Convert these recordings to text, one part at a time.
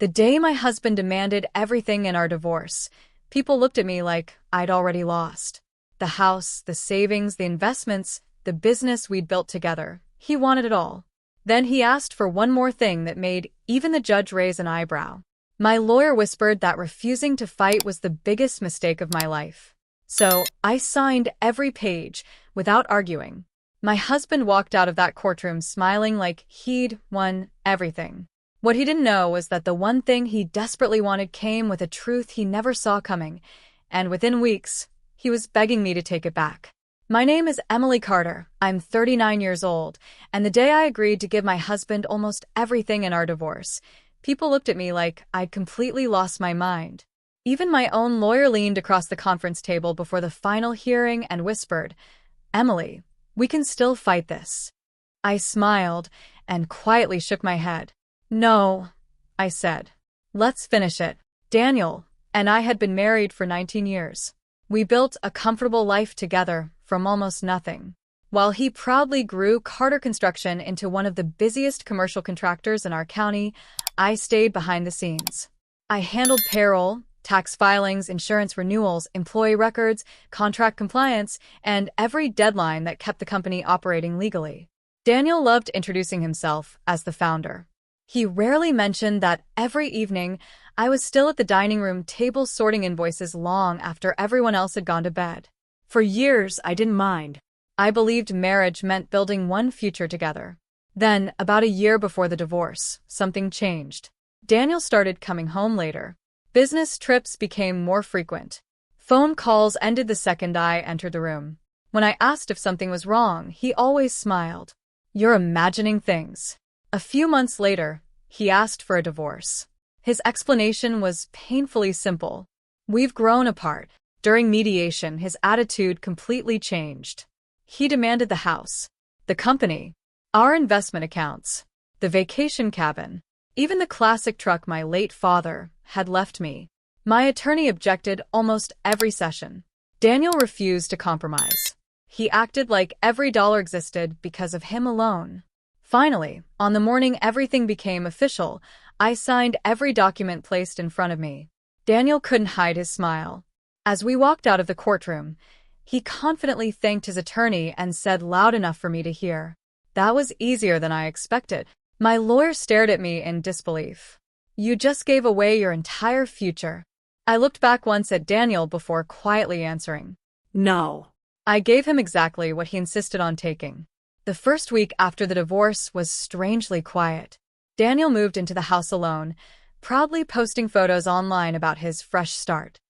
The day my husband demanded everything in our divorce, people looked at me like I'd already lost. The house, the savings, the investments, the business we'd built together. He wanted it all. Then he asked for one more thing that made even the judge raise an eyebrow. My lawyer whispered that refusing to fight was the biggest mistake of my life. So I signed every page without arguing. My husband walked out of that courtroom smiling like he'd won everything. What he didn't know was that the one thing he desperately wanted came with a truth he never saw coming, and within weeks, he was begging me to take it back. My name is Emily Carter. I'm 39 years old, and the day I agreed to give my husband almost everything in our divorce, people looked at me like I'd completely lost my mind. Even my own lawyer leaned across the conference table before the final hearing and whispered, "Emily, we can still fight this." I smiled and quietly shook my head. "No," I said. "Let's finish it." Daniel and I had been married for 19 years. We built a comfortable life together from almost nothing. While he proudly grew Carter Construction into one of the busiest commercial contractors in our county, I stayed behind the scenes. I handled payroll, tax filings, insurance renewals, employee records, contract compliance, and every deadline that kept the company operating legally. Daniel loved introducing himself as the founder. He rarely mentioned that every evening I was still at the dining room table sorting invoices long after everyone else had gone to bed. For years, I didn't mind. I believed marriage meant building one future together. Then, about a year before the divorce, something changed. Daniel started coming home later. Business trips became more frequent. Phone calls ended the second I entered the room. When I asked if something was wrong, he always smiled. "You're imagining things." A few months later, he asked for a divorce. His explanation was painfully simple. "We've grown apart." During mediation, his attitude completely changed. He demanded the house, the company, our investment accounts, the vacation cabin, even the classic truck my late father had left me. My attorney objected almost every session. Daniel refused to compromise. He acted like every dollar existed because of him alone. Finally, on the morning everything became official, I signed every document placed in front of me. Daniel couldn't hide his smile. As we walked out of the courtroom, he confidently thanked his attorney and said loud enough for me to hear, "That was easier than I expected." My lawyer stared at me in disbelief. "You just gave away your entire future." I looked back once at Daniel before quietly answering, "No." I gave him exactly what he insisted on taking. The first week after the divorce was strangely quiet. Daniel moved into the house alone, proudly posting photos online about his fresh start.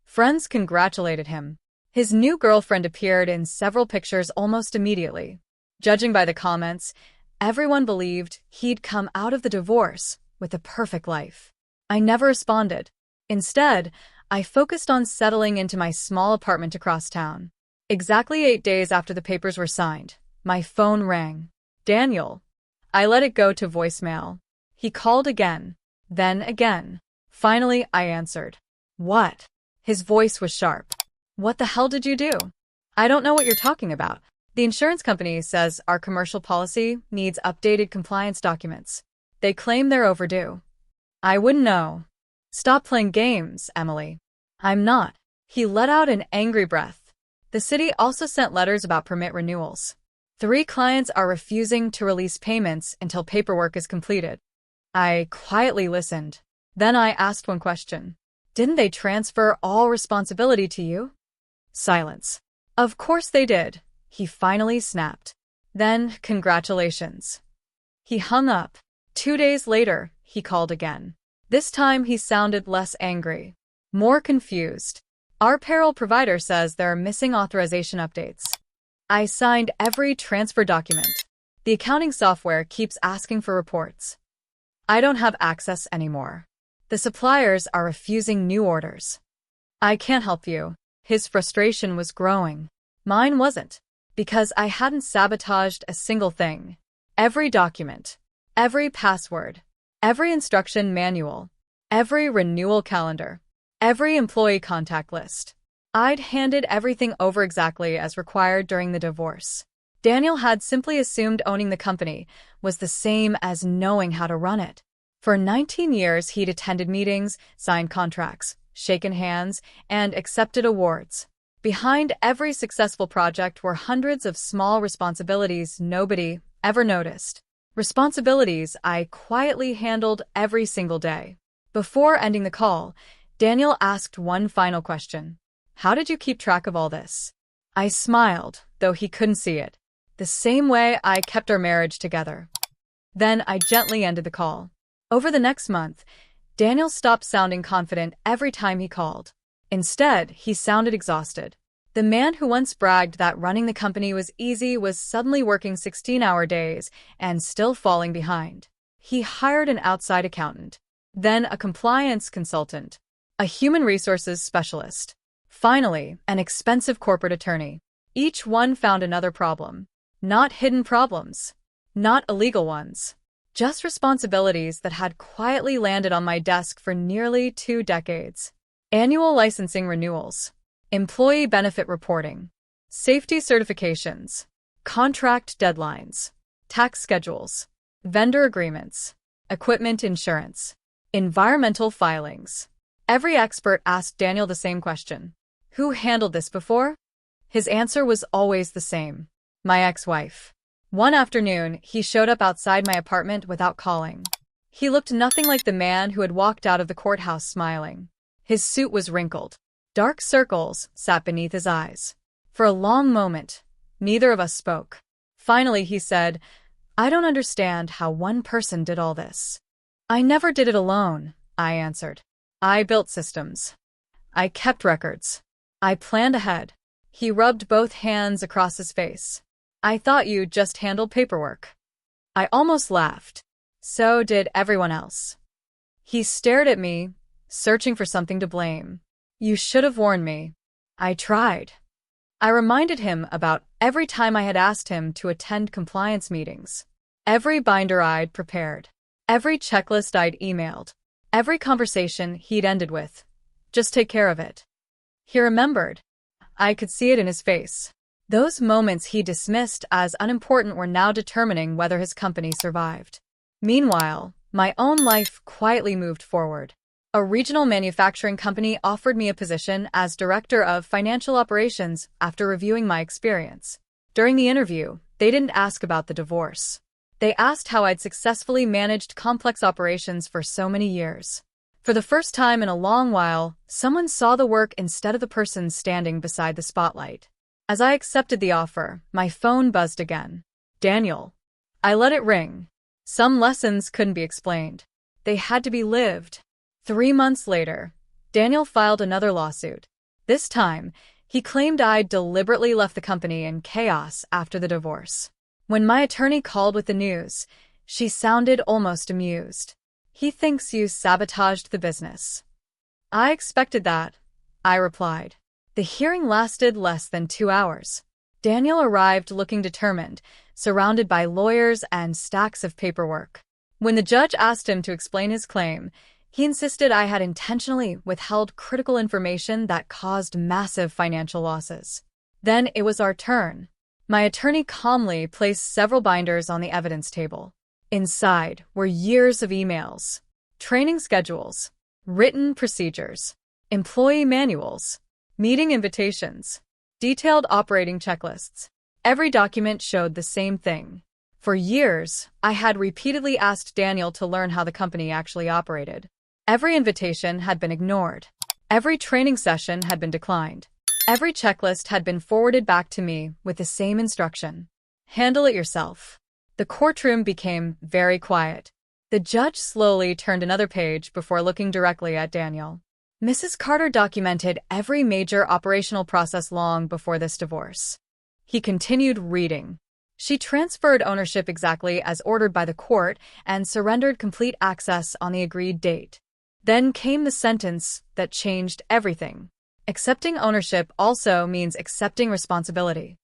Friends congratulated him. His new girlfriend appeared in several pictures almost immediately. Judging by the comments, everyone believed he'd come out of the divorce with a perfect life. I never responded. Instead, I focused on settling into my small apartment across town. Exactly 8 days after the papers were signed, my phone rang. "Daniel." I let it go to voicemail. He called again, then again. Finally, I answered. "What?" His voice was sharp. "What the hell did you do?" "I don't know what you're talking about. The insurance company says our commercial policy needs updated compliance documents. They claim they're overdue." "I wouldn't know." "Stop playing games, Emily." "I'm not." He let out an angry breath. "The city also sent letters about permit renewals. 3 clients are refusing to release payments until paperwork is completed." I quietly listened. Then I asked one question. "Didn't they transfer all responsibility to you?" Silence. "Of course they did," he finally snapped. "Then, congratulations." He hung up. 2 days later, he called again. This time he sounded less angry, more confused. "Our payroll provider says there are missing authorization updates." I signed every transfer document. "The accounting software keeps asking for reports." "I don't have access anymore." "The suppliers are refusing new orders." "I can't help you." His frustration was growing. Mine wasn't, because I hadn't sabotaged a single thing. Every document, every password, every instruction manual, every renewal calendar, every employee contact list. I'd handed everything over exactly as required during the divorce. Daniel had simply assumed owning the company was the same as knowing how to run it. For 19 years, he'd attended meetings, signed contracts, shaken hands, and accepted awards. Behind every successful project were hundreds of small responsibilities nobody ever noticed. Responsibilities I quietly handled every single day. Before ending the call, Daniel asked one final question. How did you keep track of all this? I smiled, though he couldn't see it. The same way I kept our marriage together. Then I gently ended the call. Over the next month, Daniel stopped sounding confident every time he called. Instead, he sounded exhausted. The man who once bragged that running the company was easy was suddenly working 16-hour days and still falling behind. He hired an outside accountant, then a compliance consultant, a human resources specialist, finally, an expensive corporate attorney. Each one found another problem. Not hidden problems. Not illegal ones. Just responsibilities that had quietly landed on my desk for nearly 2 decades. Annual licensing renewals. Employee benefit reporting. Safety certifications. Contract deadlines. Tax schedules. Vendor agreements. Equipment insurance. Environmental filings. Every expert asked Daniel the same question. Who handled this before? His answer was always the same. My ex-wife. One afternoon, he showed up outside my apartment without calling. He looked nothing like the man who had walked out of the courthouse smiling. His suit was wrinkled. Dark circles sat beneath his eyes. For a long moment, neither of us spoke. Finally, he said, I don't understand how one person did all this. I never did it alone, I answered. I built systems. I kept records. I planned ahead. He rubbed both hands across his face. I thought you just handled paperwork. I almost laughed. So did everyone else. He stared at me, searching for something to blame. You should have warned me. I tried. I reminded him about every time I had asked him to attend compliance meetings. Every binder I'd prepared. Every checklist I'd emailed. Every conversation he'd ended with. Just take care of it. He remembered. I could see it in his face. Those moments he dismissed as unimportant were now determining whether his company survived. Meanwhile, my own life quietly moved forward. A regional manufacturing company offered me a position as Director of Financial Operations after reviewing my experience. During the interview, they didn't ask about the divorce. They asked how I'd successfully managed complex operations for so many years. For the first time in a long while, someone saw the work instead of the person standing beside the spotlight. As I accepted the offer, my phone buzzed again. Daniel. I let it ring. Some lessons couldn't be explained. They had to be lived. 3 months later, Daniel filed another lawsuit. This time, he claimed I'd deliberately left the company in chaos after the divorce. When my attorney called with the news, she sounded almost amused. He thinks you sabotaged the business. I expected that, I replied. The hearing lasted less than 2 hours. Daniel arrived looking determined, surrounded by lawyers and stacks of paperwork. When the judge asked him to explain his claim, he insisted I had intentionally withheld critical information that caused massive financial losses. Then it was our turn. My attorney calmly placed several binders on the evidence table. Inside were years of emails, training schedules, written procedures, employee manuals, meeting invitations, detailed operating checklists. Every document showed the same thing. For years, I had repeatedly asked Daniel to learn how the company actually operated. Every invitation had been ignored. Every training session had been declined. Every checklist had been forwarded back to me with the same instruction. Handle it yourself. The courtroom became very quiet. The judge slowly turned another page before looking directly at Daniel. Mrs. Carter documented every major operational process long before this divorce. He continued reading. She transferred ownership exactly as ordered by the court and surrendered complete access on the agreed date. Then came the sentence that changed everything. Accepting ownership also means accepting responsibility.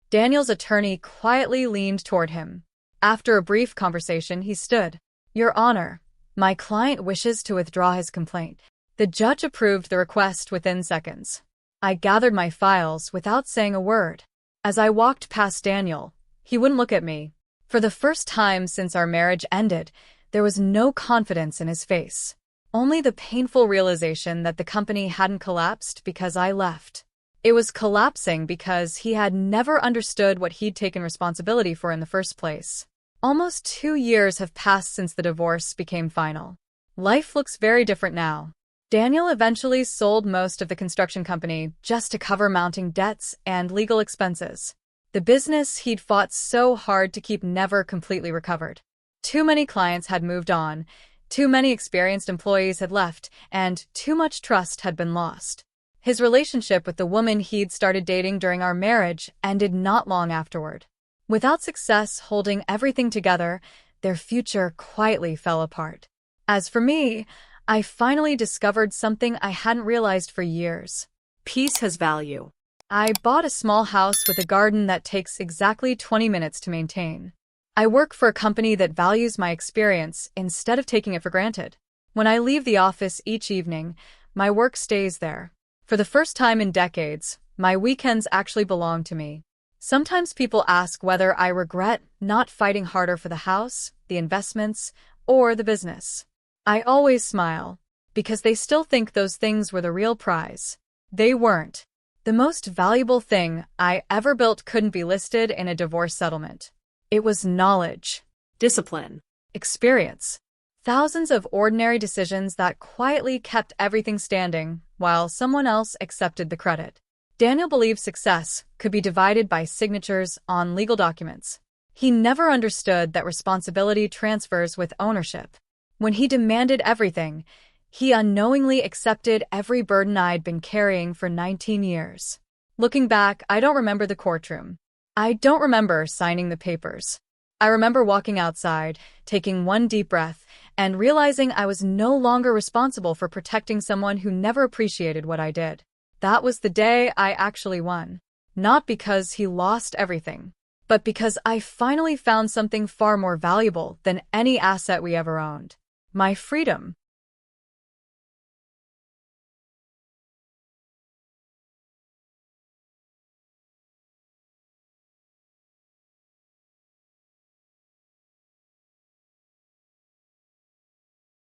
Daniel's attorney quietly leaned toward him. After a brief conversation, he stood. Your Honor, my client wishes to withdraw his complaint. The judge approved the request within seconds. I gathered my files without saying a word. As I walked past Daniel, he wouldn't look at me. For the first time since our marriage ended, There was no confidence in his face. Only the painful realization that the company hadn't collapsed because I left. It was collapsing because he had never understood what he'd taken responsibility for in the first place. Almost 2 years have passed since the divorce became final. Life looks very different now. Daniel eventually sold most of the construction company just to cover mounting debts and legal expenses. The business he'd fought so hard to keep never completely recovered. Too many clients had moved on, too many experienced employees had left, and too much trust had been lost. His relationship with the woman he'd started dating during our marriage ended not long afterward. Without success holding everything together, their future quietly fell apart. As for me, I finally discovered something I hadn't realized for years. Peace has value. I bought a small house with a garden that takes exactly 20 minutes to maintain. I work for a company that values my experience instead of taking it for granted. When I leave the office each evening, my work stays there. For the first time in decades, my weekends actually belong to me. Sometimes people ask whether I regret not fighting harder for the house, the investments, or the business. I always smile, because they still think those things were the real prize. They weren't. The most valuable thing I ever built couldn't be listed in a divorce settlement. It was knowledge, discipline, experience. Thousands of ordinary decisions that quietly kept everything standing while someone else accepted the credit. Daniel believed success could be divided by signatures on legal documents. He never understood that responsibility transfers with ownership. When he demanded everything, he unknowingly accepted every burden I'd been carrying for 19 years. Looking back, I don't remember the courtroom. I don't remember signing the papers. I remember walking outside, taking one deep breath, and realizing I was no longer responsible for protecting someone who never appreciated what I did. That was the day I actually won. Not because he lost everything, but because I finally found something far more valuable than any asset we ever owned. My freedom.